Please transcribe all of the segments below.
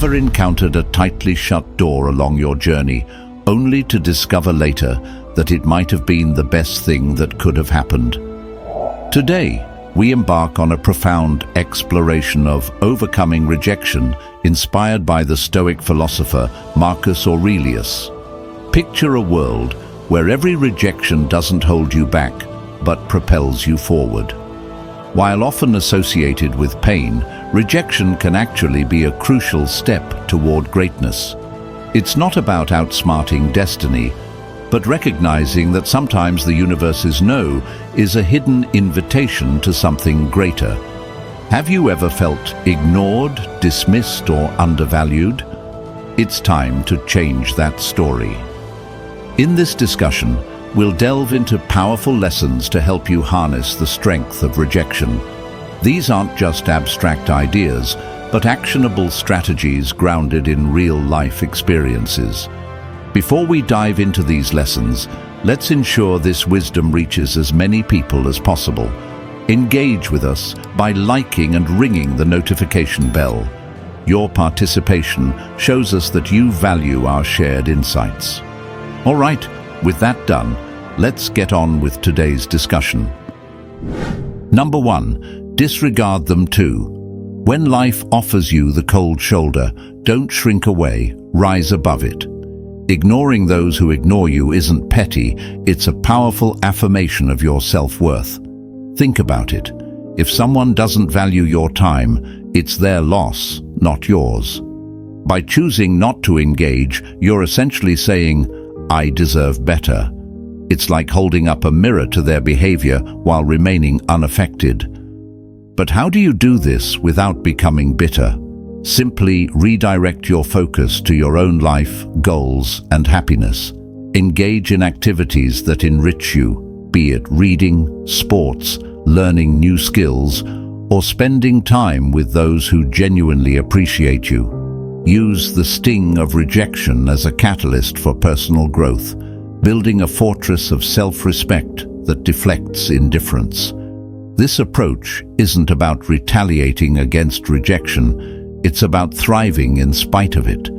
ever encountered a tightly shut door along your journey, only to discover later that it might have been the best thing that could have happened? Today, we embark on a profound exploration of overcoming rejection, inspired by the Stoic philosopher Marcus Aurelius. Picture a world where every rejection doesn't hold you back, but propels you forward. While often associated with pain, rejection can actually be a crucial step toward greatness. It's not about outsmarting destiny, but recognizing that sometimes the universe's no is a hidden invitation to something greater. Have you ever felt ignored, dismissed, or undervalued? It's time to change that story. In this discussion, we'll delve into powerful lessons to help you harness the strength of rejection. These aren't just abstract ideas, but actionable strategies grounded in real-life experiences. Before we dive into these lessons, let's ensure this wisdom reaches as many people as possible. Engage with us by liking and ringing the notification bell. Your participation shows us that you value our shared insights. All right, with that done, let's get on with today's discussion. Number 1, disregard them too. When life offers you the cold shoulder, don't shrink away, rise above it. Ignoring those who ignore you isn't petty, it's a powerful affirmation of your self-worth. Think about it. If someone doesn't value your time, it's their loss, not yours. By choosing not to engage, you're essentially saying, "I deserve better." It's like holding up a mirror to their behavior while remaining unaffected. But how do you do this without becoming bitter? Simply redirect your focus to your own life, goals, and happiness. Engage in activities that enrich you, be it reading, sports, learning new skills, or spending time with those who genuinely appreciate you. Use the sting of rejection as a catalyst for personal growth, building a fortress of self-respect that deflects indifference. This approach isn't about retaliating against rejection, it's about thriving in spite of it.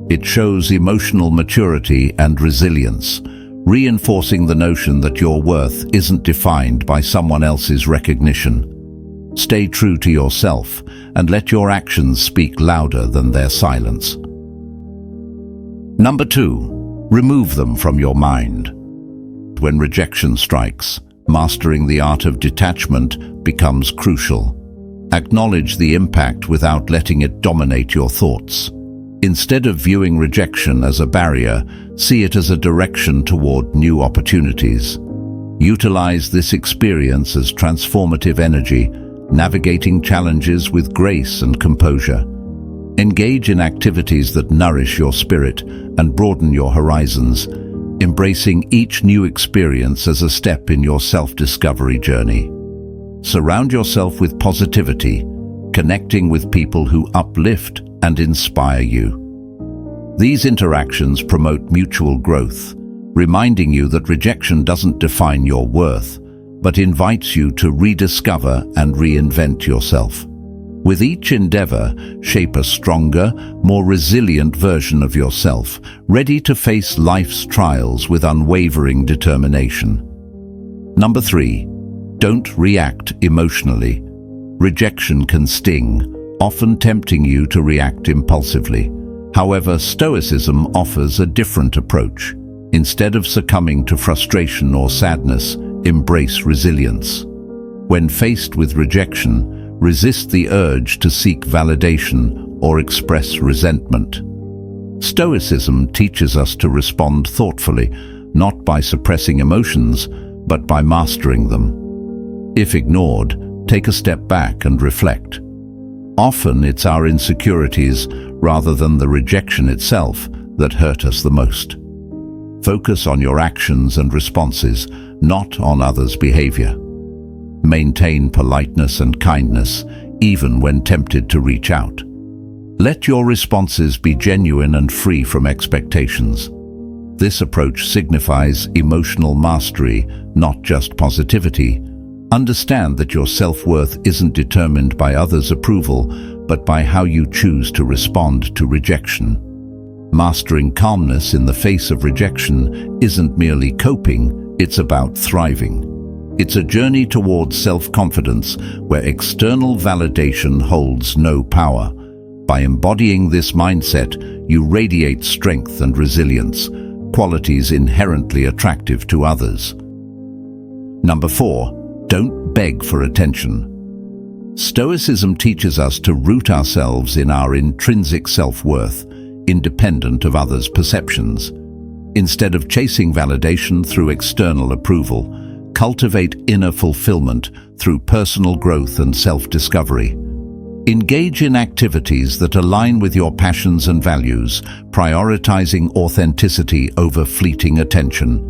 It shows emotional maturity and resilience, reinforcing the notion that your worth isn't defined by someone else's recognition. Stay true to yourself and let your actions speak louder than their silence. Number 2, remove them from your mind. When rejection strikes, mastering the art of detachment becomes crucial. Acknowledge the impact without letting it dominate your thoughts. Instead of viewing rejection as a barrier, see it as a direction toward new opportunities. Utilize this experience as transformative energy, navigating challenges with grace and composure. Engage in activities that nourish your spirit and broaden your horizons, embracing each new experience as a step in your self-discovery journey. Surround yourself with positivity, connecting with people who uplift and inspire you. These interactions promote mutual growth, reminding you that rejection doesn't define your worth, but invites you to rediscover and reinvent yourself. With each endeavor, shape a stronger, more resilient version of yourself, ready to face life's trials with unwavering determination. Number 3, don't react emotionally. Rejection can sting, often tempting you to react impulsively. However, Stoicism offers a different approach. Instead of succumbing to frustration or sadness, embrace resilience. When faced with rejection, resist the urge to seek validation or express resentment. Stoicism teaches us to respond thoughtfully, not by suppressing emotions, but by mastering them. If ignored, take a step back and reflect. Often it's our insecurities, rather than the rejection itself, that hurt us the most. Focus on your actions and responses, not on others' behavior. Maintain politeness and kindness, even when tempted to reach out. Let your responses be genuine and free from expectations. This approach signifies emotional mastery, not just positivity. Understand that your self-worth isn't determined by others' approval, but by how you choose to respond to rejection. Mastering calmness in the face of rejection isn't merely coping, it's about thriving. It's a journey towards self-confidence where external validation holds no power. By embodying this mindset, you radiate strength and resilience, qualities inherently attractive to others. Number 4, don't beg for attention. Stoicism teaches us to root ourselves in our intrinsic self-worth, independent of others' perceptions. Instead of chasing validation through external approval, cultivate inner fulfillment through personal growth and self-discovery. Engage in activities that align with your passions and values, prioritizing authenticity over fleeting attention.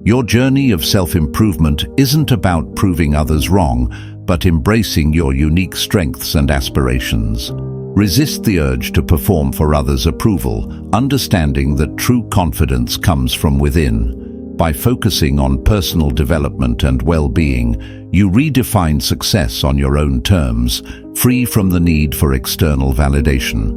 Your journey of self-improvement isn't about proving others wrong, but embracing your unique strengths and aspirations. Resist the urge to perform for others' approval, understanding that true confidence comes from within. By focusing on personal development and well-being, you redefine success on your own terms, free from the need for external validation.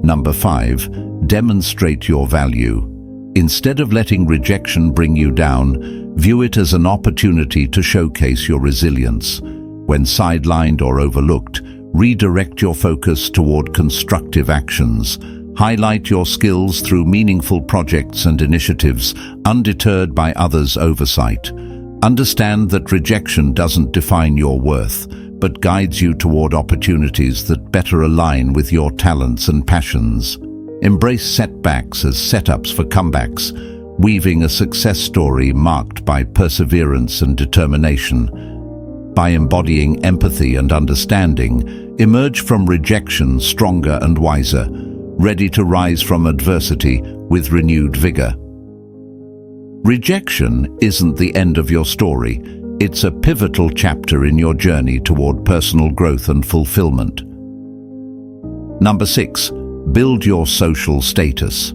Number 5, demonstrate your value. Instead of letting rejection bring you down, view it as an opportunity to showcase your resilience. When sidelined or overlooked, redirect your focus toward constructive actions. Highlight your skills through meaningful projects and initiatives, undeterred by others' oversight. Understand that rejection doesn't define your worth, but guides you toward opportunities that better align with your talents and passions. Embrace setbacks as setups for comebacks, weaving a success story marked by perseverance and determination. By embodying empathy and understanding, emerge from rejection stronger and wiser, ready to rise from adversity with renewed vigor. Rejection isn't the end of your story. It's a pivotal chapter in your journey toward personal growth and fulfillment. Number 6, build your social status.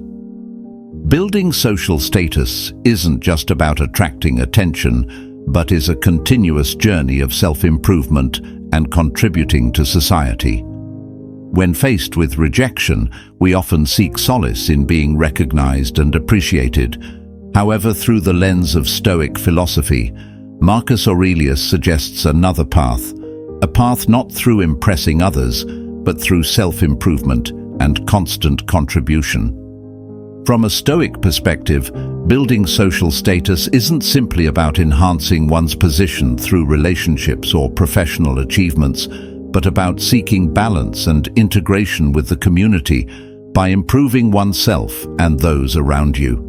Building social status isn't just about attracting attention, but is a continuous journey of self-improvement and contributing to society. When faced with rejection, we often seek solace in being recognized and appreciated. However, through the lens of Stoic philosophy, Marcus Aurelius suggests another path, a path not through impressing others, but through self-improvement and constant contribution. From a Stoic perspective, building social status isn't simply about enhancing one's position through relationships or professional achievements, but about seeking balance and integration with the community by improving oneself and those around you.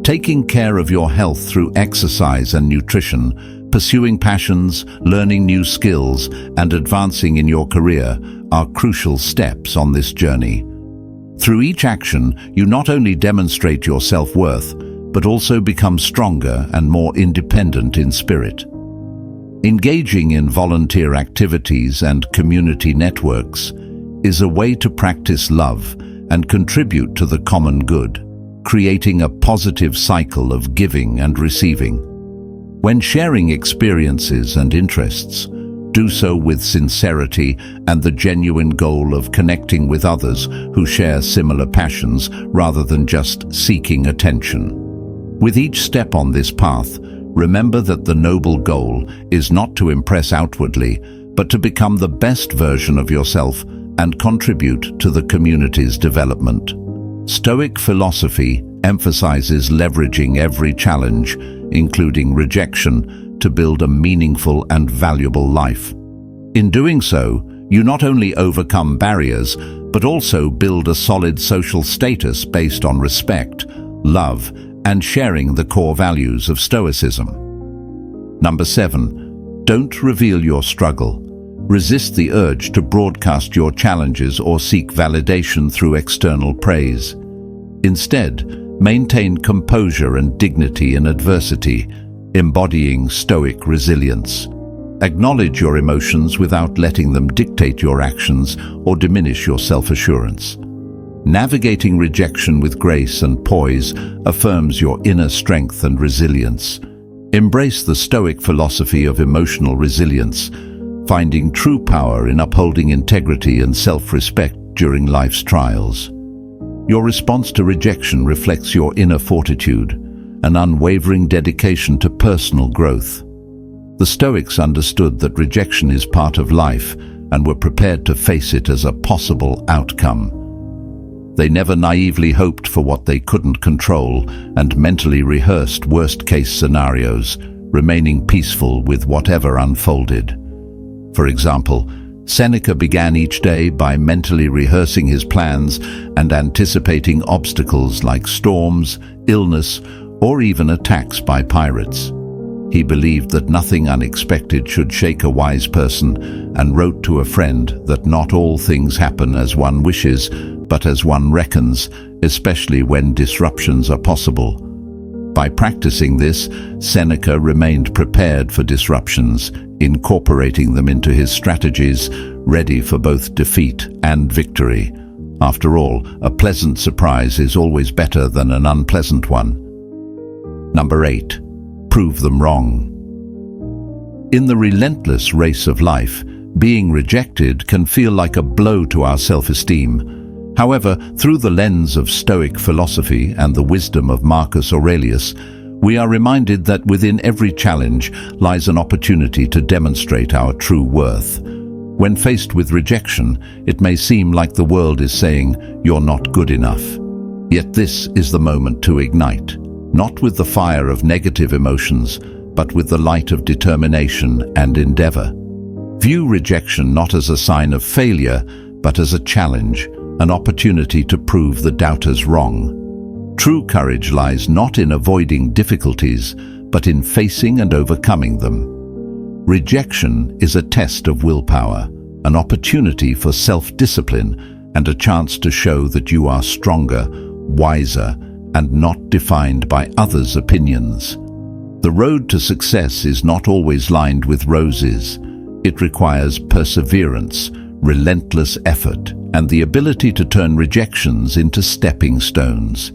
Taking care of your health through exercise and nutrition, pursuing passions, learning new skills, and advancing in your career are crucial steps on this journey. Through each action, you not only demonstrate your self-worth, but also become stronger and more independent in spirit. Engaging in volunteer activities and community networks is a way to practice love and contribute to the common good, creating a positive cycle of giving and receiving. When sharing experiences and interests, do so with sincerity and the genuine goal of connecting with others who share similar passions rather than just seeking attention. With each step on this path, remember that the noble goal is not to impress outwardly, but to become the best version of yourself and contribute to the community's development. Stoic philosophy emphasizes leveraging every challenge, including rejection, to build a meaningful and valuable life. In doing so, you not only overcome barriers, but also build a solid social status based on respect, love, and sharing the core values of Stoicism. Number 7, don't reveal your struggle. Resist the urge to broadcast your challenges or seek validation through external praise. Instead, maintain composure and dignity in adversity, embodying Stoic resilience. Acknowledge your emotions without letting them dictate your actions or diminish your self-assurance. Navigating rejection with grace and poise affirms your inner strength and resilience. Embrace the Stoic philosophy of emotional resilience, finding true power in upholding integrity and self-respect during life's trials. Your response to rejection reflects your inner fortitude, an unwavering dedication to personal growth. The Stoics understood that rejection is part of life and were prepared to face it as a possible outcome. They never naively hoped for what they couldn't control and mentally rehearsed worst-case scenarios, remaining peaceful with whatever unfolded. For example, Seneca began each day by mentally rehearsing his plans and anticipating obstacles like storms, illness, or even attacks by pirates. He believed that nothing unexpected should shake a wise person and wrote to a friend that not all things happen as one wishes, but as one reckons, especially when disruptions are possible. By practicing this, Seneca remained prepared for disruptions, incorporating them into his strategies, ready for both defeat and victory. After all, a pleasant surprise is always better than an unpleasant one. Number 8. Prove them wrong. In the relentless race of life, being rejected can feel like a blow to our self-esteem. However, through the lens of Stoic philosophy and the wisdom of Marcus Aurelius, we are reminded that within every challenge lies an opportunity to demonstrate our true worth. When faced with rejection, it may seem like the world is saying, "You're not good enough." Yet this is the moment to ignite, not with the fire of negative emotions, but with the light of determination and endeavor. View rejection not as a sign of failure, but as a challenge, an opportunity to prove the doubters wrong. True courage lies not in avoiding difficulties, but in facing and overcoming them. Rejection is a test of willpower, an opportunity for self-discipline, and a chance to show that you are stronger, wiser, and not defined by others' opinions. The road to success is not always lined with roses. It requires perseverance, relentless effort, and the ability to turn rejections into stepping stones.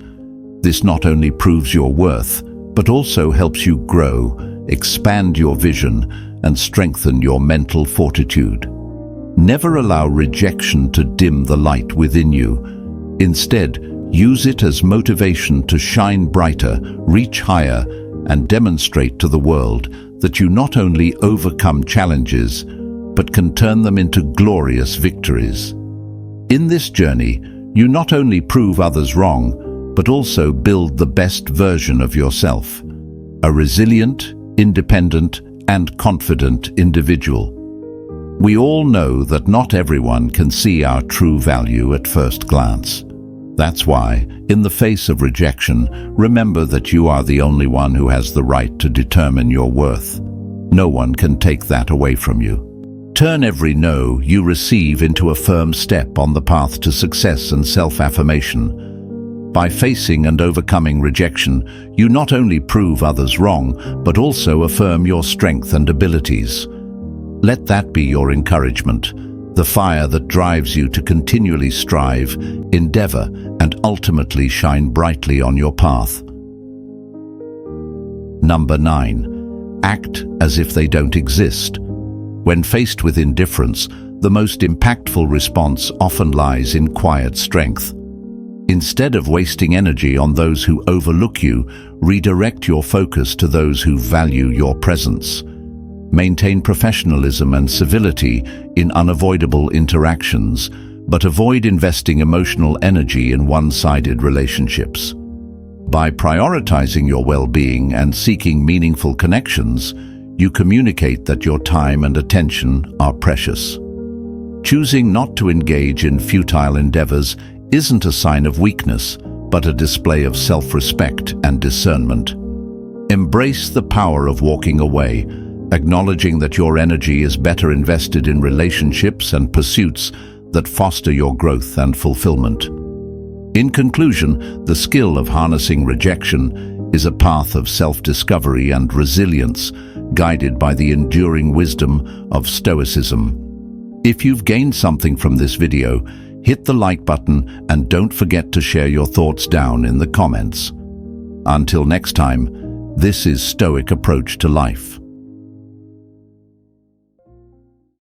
This not only proves your worth, but also helps you grow, expand your vision, and strengthen your mental fortitude. Never allow rejection to dim the light within you. Instead, use it as motivation to shine brighter, reach higher, and demonstrate to the world that you not only overcome challenges, but can turn them into glorious victories. In this journey, you not only prove others wrong, but also build the best version of yourself, a resilient, independent, and confident individual. We all know that not everyone can see our true value at first glance. That's why, in the face of rejection, remember that you are the only one who has the right to determine your worth. No one can take that away from you. Turn every no you receive into a firm step on the path to success and self-affirmation. By facing and overcoming rejection, you not only prove others wrong, but also affirm your strength and abilities. Let that be your encouragement, the fire that drives you to continually strive, endeavor, and ultimately shine brightly on your path. Number 9. Act as if they don't exist. When faced with indifference, the most impactful response often lies in quiet strength. Instead of wasting energy on those who overlook you, redirect your focus to those who value your presence. Maintain professionalism and civility in unavoidable interactions, but avoid investing emotional energy in one-sided relationships. By prioritizing your well-being and seeking meaningful connections, you communicate that your time and attention are precious. Choosing not to engage in futile endeavors isn't a sign of weakness, but a display of self-respect and discernment. Embrace the power of walking away, acknowledging that your energy is better invested in relationships and pursuits that foster your growth and fulfillment. In conclusion, the skill of harnessing rejection is a path of self-discovery and resilience, guided by the enduring wisdom of Stoicism. If you've gained something from this video, hit the like button and don't forget to share your thoughts down in the comments. Until next time, this is Stoic Approach to Life.